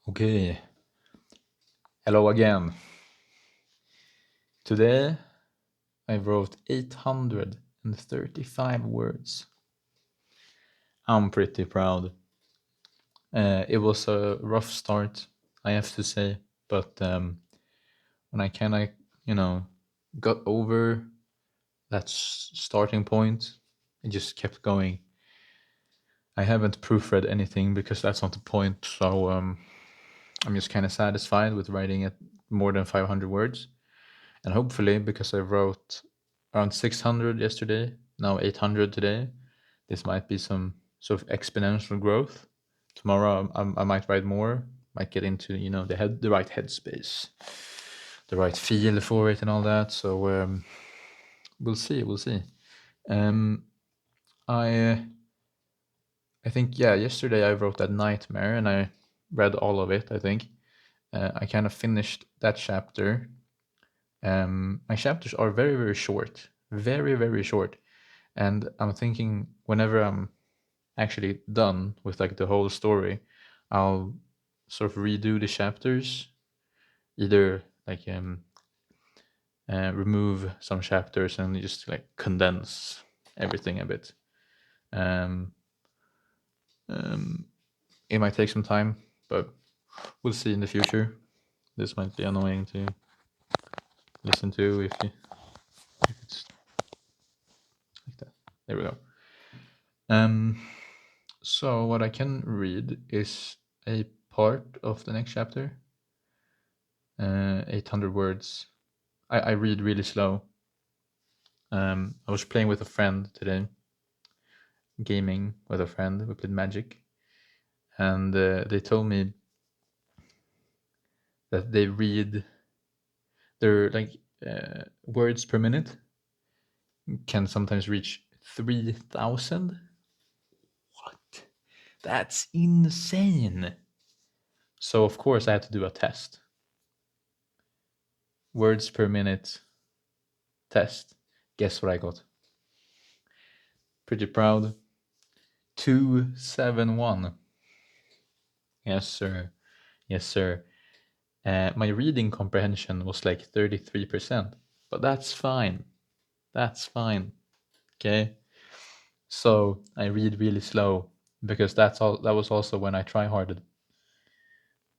Okay, hello again. Today I wrote 835 words. I'm pretty proud. It was a rough start, I have to say, but when I kind of, got over that starting point, it just kept going. I haven't proofread anything because that's not the point, so I'm just kind of satisfied with writing at more than 500 words. And hopefully, because I wrote around 600 yesterday, now 800 today, this might be some sort of exponential growth. Tomorrow, I might write more, might get into the right headspace, the right feel for it, and all that. So we'll see. We'll see. Um, I I think yesterday I wrote that nightmare and I read all of it. I think I kind of finished that chapter. My chapters are very, very short, very, very short. And I'm thinking whenever I'm actually done with like the whole story, I'll sort of redo the chapters, either like remove some chapters and just like condense everything a bit. Um, it might take some time, but we'll see in the future. This might be annoying to listen to if it's like that. There we go. So what I can read is a part of the next chapter. 800 words. I read really slow. I was playing with a friend today, gaming with a friend. We played Magic, and they told me that they read their words per minute can sometimes reach 3,000. What? That's insane. So of course I had to do a test. Words per minute test. Guess what I got? Pretty proud. 271. Yes, sir. Yes, sir. My reading comprehension was like 33%, but that's fine. That's fine. Okay. So I read really slow because that's all. That was also when I try harded.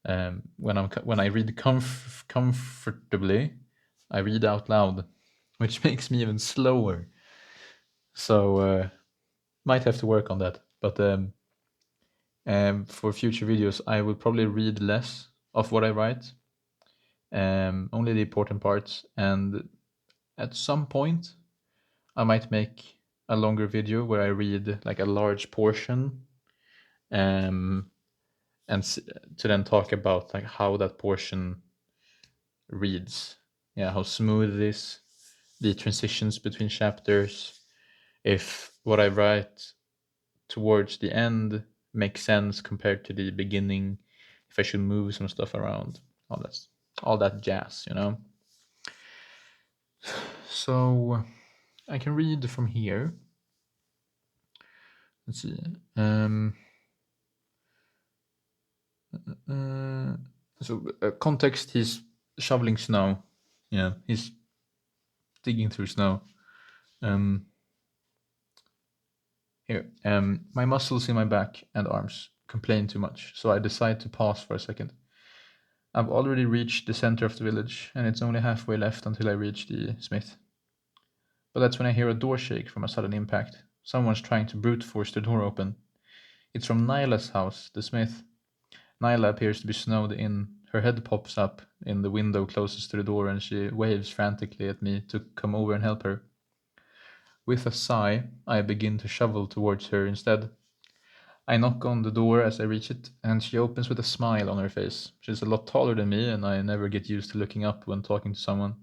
When I read comfortably, I read out loud, which makes me even slower. So might have to work on that. But for future videos, I will probably read less of what I write, only the important parts. And at some point, I might make a longer video where I read like a large portion, and to then talk about like how that portion reads. Yeah, how smooth it is, the transitions between chapters, if what I write towards the end makes sense compared to the beginning, if I should move some stuff around, all that jazz, you know. So I can read from here. Let's see. Context: he's shoveling snow. Yeah, he's digging through snow. Here, my muscles in my back and arms complain too much, so I decide to pause for a second. I've already reached the center of the village, and it's only halfway left until I reach the smith. But that's when I hear a door shake from a sudden impact. Someone's trying to brute force the door open. It's from Nyla's house, the smith. Nyla appears to be snowed in. Her head pops up in the window closest to the door, and she waves frantically at me to come over and help her. With a sigh, I begin to shovel towards her instead. I knock on the door as I reach it, and she opens with a smile on her face. She's a lot taller than me, and I never get used to looking up when talking to someone.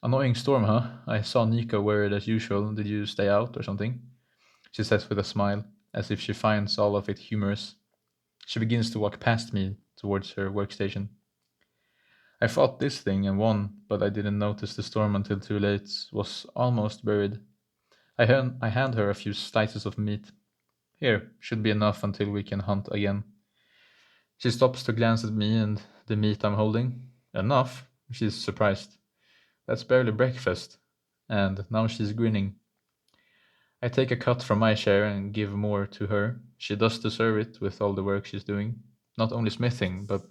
Annoying storm, huh? I saw Nico wear it as usual. Did you stay out or something? She says with a smile, as if she finds all of it humorous. She begins to walk past me towards her workstation. I fought this thing and won, but I didn't notice the storm until too late. Was almost buried. I hand her a few slices of meat. Here, should be enough until we can hunt again. She stops to glance at me and the meat I'm holding. Enough? She's surprised. That's barely breakfast. And now she's grinning. I take a cut from my share and give more to her. She does deserve it with all the work she's doing. Not only smithing, but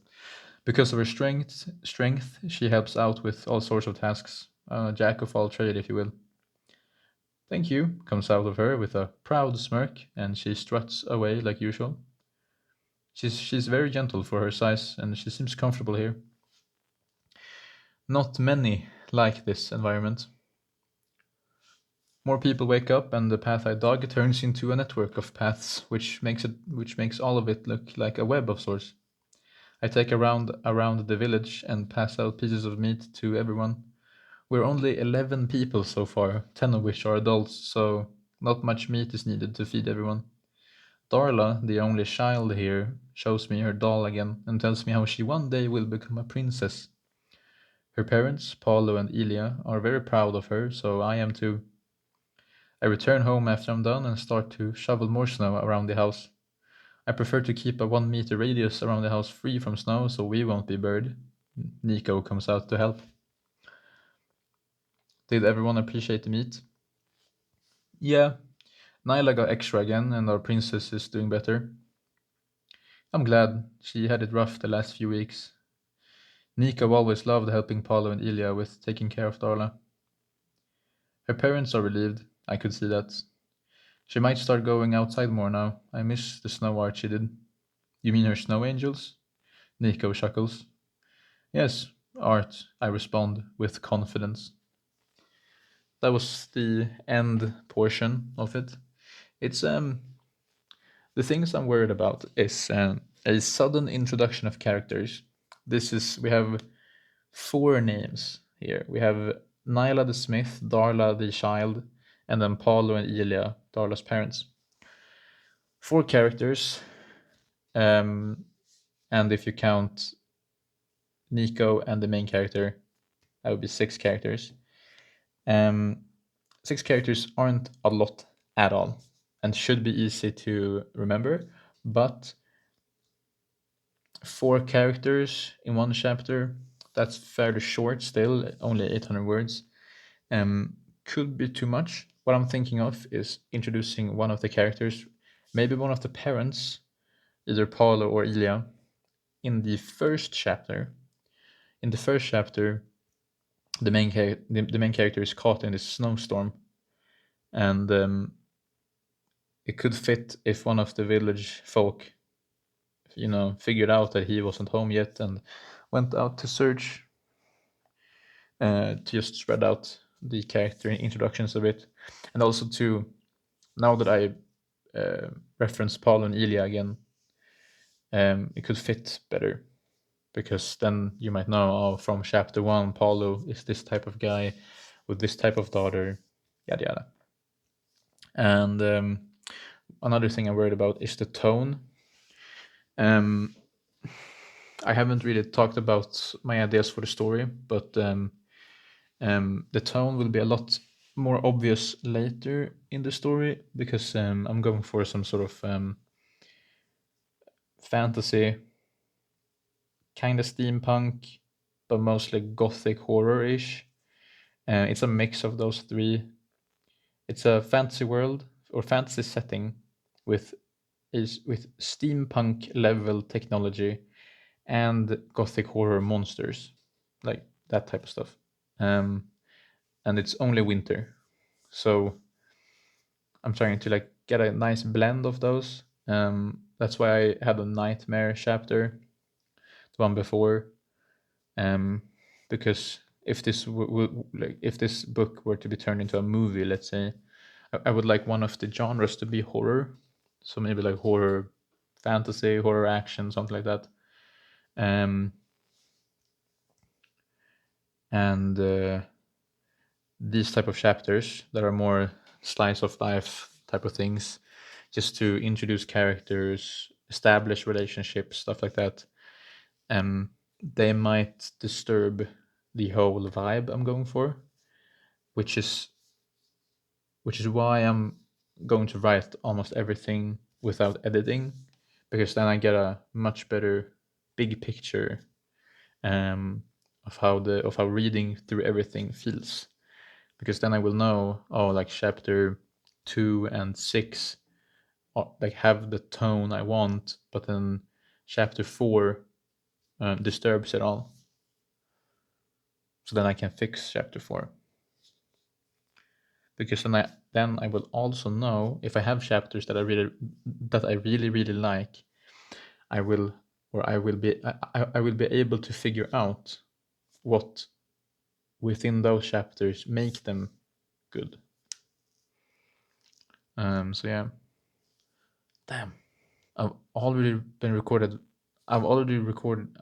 because of her strength, she helps out with all sorts of tasks. A jack of all trade, if you will. Thank you, comes out of her with a proud smirk, and she struts away like usual. She's very gentle for her size, and she seems comfortable here. Not many like this environment. More people wake up, and the path I dug turns into a network of paths, which makes all of it look like a web of sorts. I take a round around the village and pass out pieces of meat to everyone. We're only 11 people so far, 10 of which are adults, so not much meat is needed to feed everyone. Darla, the only child here, shows me her doll again and tells me how she one day will become a princess. Her parents, Paulo and Ilya, are very proud of her, so I am too. I return home after I'm done and start to shovel more snow around the house. I prefer to keep a 1 meter radius around the house free from snow so we won't be buried. Nico comes out to help. Did everyone appreciate the meat? Yeah, Nyla got extra again and our princess is doing better. I'm glad. She had it rough the last few weeks. Nico always loved helping Paulo and Ilya with taking care of Darla. Her parents are relieved. I could see that. She might start going outside more now. I miss the snow art she did. You mean her snow angels? Nico chuckles. Yes, art, I respond with confidence. That was the end portion of it. It's the things I'm worried about is a sudden introduction of characters. We have four names here. We have Nyla the Smith, Darla the child, and then Paulo and Ilya, Darla's parents. Four characters, and if you count Nico and the main character, that would be six characters. Um, Six characters aren't a lot at all and should be easy to remember, but four characters in one chapter, that's fairly short still, only 800 words. Could be too much. What I'm thinking of is introducing one of the characters, maybe one of the parents, either Paulo or Ilya, in the first chapter. In the first chapter, the main character is caught in this snowstorm, and it could fit if one of the village folk, figured out that he wasn't home yet and went out to search, to just spread out the character introductions a bit, and also to, now that I reference Paul and Ilya again, it could fit better because then you might know, oh, from chapter one, Paulo is this type of guy with this type of daughter, yada yada. And another thing I'm worried about is the tone. I haven't really talked about my ideas for the story, but the tone will be a lot more obvious later in the story because I'm going for some sort of fantasy, kind of steampunk, but mostly gothic horror-ish. It's a mix of those three. It's a fantasy world or fantasy setting with with steampunk level technology and gothic horror monsters, like that type of stuff. And it's only winter, so I'm trying to like get a nice blend of those. That's why I had a nightmare chapter, the one before, because if if this book were to be turned into a movie, let's say, I would like one of the genres to be horror, so maybe like horror fantasy, horror action, something like that. And these type of chapters that are more slice of life type of things, just to introduce characters, establish relationships, stuff like that. They might disturb the whole vibe I'm going for, which is why I'm going to write almost everything without editing, because then I get a much better big picture of how reading through everything feels. Because then I will know, oh, like chapter 2 and 6 like have the tone I want, but then chapter 4 disturbs it all. So then I can fix chapter 4. Because then I will also know if I have chapters that I really really like, I will I will be able to figure out what within those chapters make them good. So yeah. Damn. I've already been recorded. I've already recorded.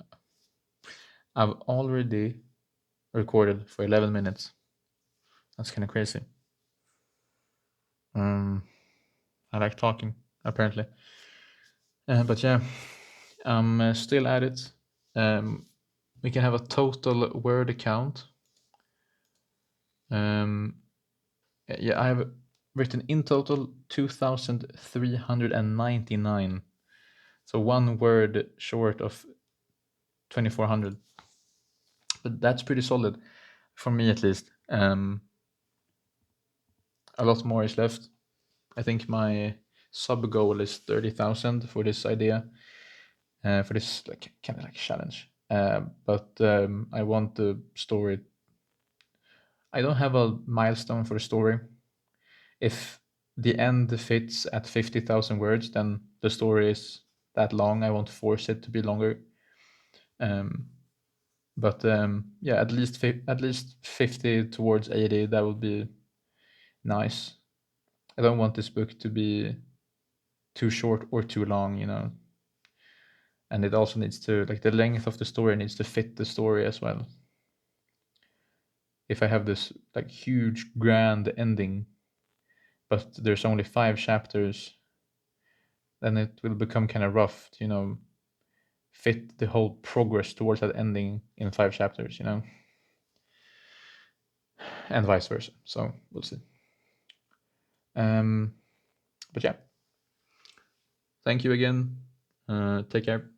I've already recorded for 11 minutes. That's kind of crazy. I like talking, apparently. But yeah, I'm still at it. We can have a total word count. Yeah, I have written in total 2,399. So 1 word short of 2,400. But that's pretty solid, for me at least. A lot more is left. I think my sub goal is 30,000 for this idea, for this like kind of like challenge. But I want the story. I don't have a milestone for the story. If the end fits at 50,000 words, then the story is that long. I won't force it to be longer. But yeah, at least 50 towards 80. That would be nice. I don't want this book to be too short or too long, you know. And it also needs to, like, the length of the story needs to fit the story as well. If I have this like huge grand ending, but there's only 5 chapters, then it will become kind of rough to, you know, fit the whole progress towards that ending in 5 chapters, you know, and vice versa. So we'll see. But yeah, thank you again. Take care.